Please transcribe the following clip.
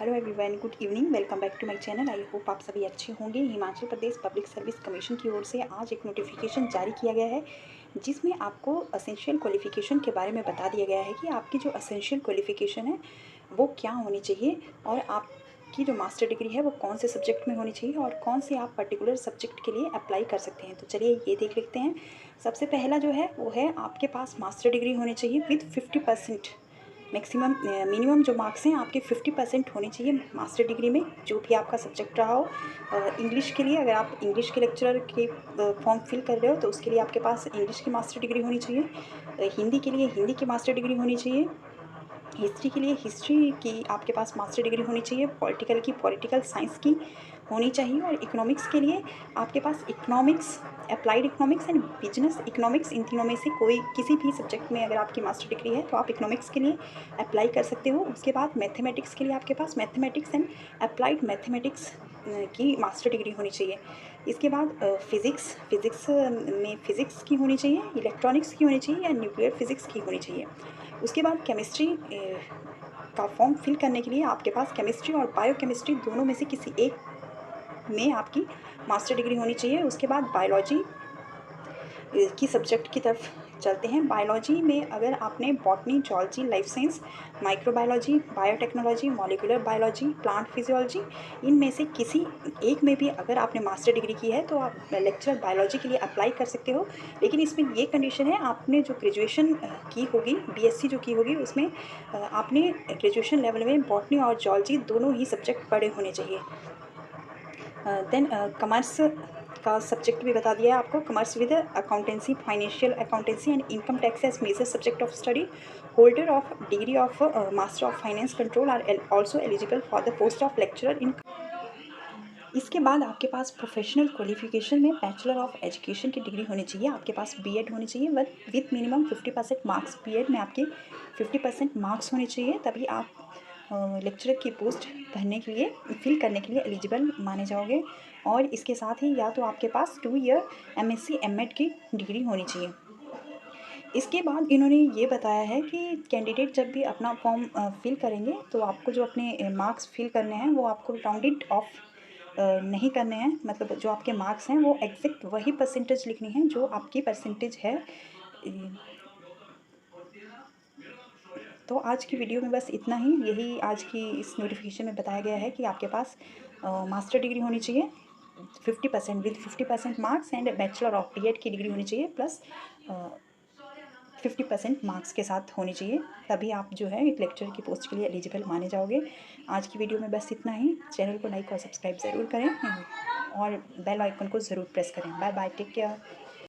Hello everyone, good evening. Welcome back to my channel. I hope आप सभी अच्छे होंगे। Himachal Pradesh public service commission की ओर से आज एक नोटिफिकेशन जारी किया गया है जिसमें आपको असेंशियल क्वालिफ़िकेशन के बारे में बता दिया गया है कि आपकी जो असेंशियल क्वालिफ़िकेशन है वो क्या होनी चाहिए और आपकी जो मास्टर डिग्री है वो कौन से सब्जेक्ट में होनी चाहिए और कौन से आप पर्टिकुलर सब्जेक्ट के लिए अप्लाई कर सकते हैं। तो चलिए ये देख लेते हैं। सबसे पहला जो है वो है आपके पास मास्टर डिग्री होनी चाहिए विथ 50% मैक्सिमम मिनिमम जो मार्क्स हैं आपके 50% होने चाहिए मास्टर डिग्री में, जो भी आपका सब्जेक्ट रहा हो। इंग्लिश के लिए अगर आप इंग्लिश के लेक्चरर के फॉर्म फिल कर रहे हो तो उसके लिए आपके पास इंग्लिश की मास्टर डिग्री होनी चाहिए। हिंदी के लिए हिंदी की मास्टर डिग्री होनी चाहिए। हिस्ट्री के लिए हिस्ट्री की आपके पास मास्टर डिग्री होनी चाहिए। पॉलिटिकल की पॉलिटिकल साइंस की होनी चाहिए। और इकोनॉमिक्स के लिए आपके पास economics, applied economics and business economics, इन तीनों में से कोई किसी भी सब्जेक्ट में अगर आपकी मास्टर डिग्री है तो आप इकोनॉमिक्स के लिए अप्लाई कर सकते हो। उसके बाद मैथमेटिक्स के लिए आपके पास मैथमेटिक्स एंड अप्लाइड मैथमेटिक्स की मास्टर डिग्री होनी चाहिए। इसके बाद फिज़िक्स में फ़िज़िक्स की होनी चाहिए, इलेक्ट्रॉनिक्स की होनी चाहिए या न्यूक्लियर फिज़िक्स की होनी चाहिए। उसके बाद केमिस्ट्री का फॉर्म फिल करने के लिए आपके पास केमिस्ट्री और बायोकेमिस्ट्री दोनों में से किसी एक में आपकी मास्टर डिग्री होनी चाहिए। उसके बाद बायोलॉजी की सब्जेक्ट की तरफ चलते हैं। बायोलॉजी में अगर आपने botany, zoology, life science, microbiology, biotechnology, molecular biology, plant physiology, इनमें से किसी एक में भी अगर आपने मास्टर डिग्री की है तो आप लेक्चरर बायोलॉजी के लिए अप्लाई कर सकते हो। लेकिन इसमें ये कंडीशन है, आपने जो ग्रेजुएशन की होगी, बीएससी जो की होगी, उसमें आपने ग्रेजुएशन लेवल में बॉटनी और जूलॉजी दोनों ही सब्जेक्ट पढ़े होने चाहिए। देन कॉमर्स का सब्जेक्ट भी बता दिया है आपको। Commerce with accountancy, financial accountancy and income tax as major subject of study. Holder of degree of master of finance control are also eligible for the post of lecturer in. इसके बाद आपके पास professional qualification में bachelor of education की degree होनी चाहिए। आपके पास BEd होनी चाहिए विथ मिनिमम 50% मार्क्स। बीएड में आपके 50% मार्क्स होने चाहिए, तभी आप लेक्चरर की पोस्ट भरने के लिए, फिल करने के लिए एलिजिबल माने जाओगे। और इसके साथ ही या तो आपके पास 2 ईयर एमएससी एमएड की डिग्री होनी चाहिए। इसके बाद इन्होंने ये बताया है कि कैंडिडेट जब भी अपना फॉर्म फिल करेंगे तो आपको जो अपने मार्क्स फिल करने हैं वो आपको राउंडेड ऑफ नहीं करने हैं। मतलब जो आपके मार्क्स हैं वो एग्जैक्ट वही परसेंटेज लिखनी है जो आपकी परसेंटेज है। तो आज की वीडियो में बस इतना ही। यही आज की इस नोटिफिकेशन में बताया गया है कि आपके पास मास्टर डिग्री होनी चाहिए 50% with 50% marks and bachelor of BEd की डिग्री होनी चाहिए प्लस 50% मार्क्स के साथ होनी चाहिए, तभी आप जो है एक लेक्चर की पोस्ट के लिए एलिजिबल माने जाओगे। आज की वीडियो में बस इतना ही। चैनल को लाइक और सब्सक्राइब ज़रूर करें और बेल आइकन को ज़रूर प्रेस करें। Bye bye, take care.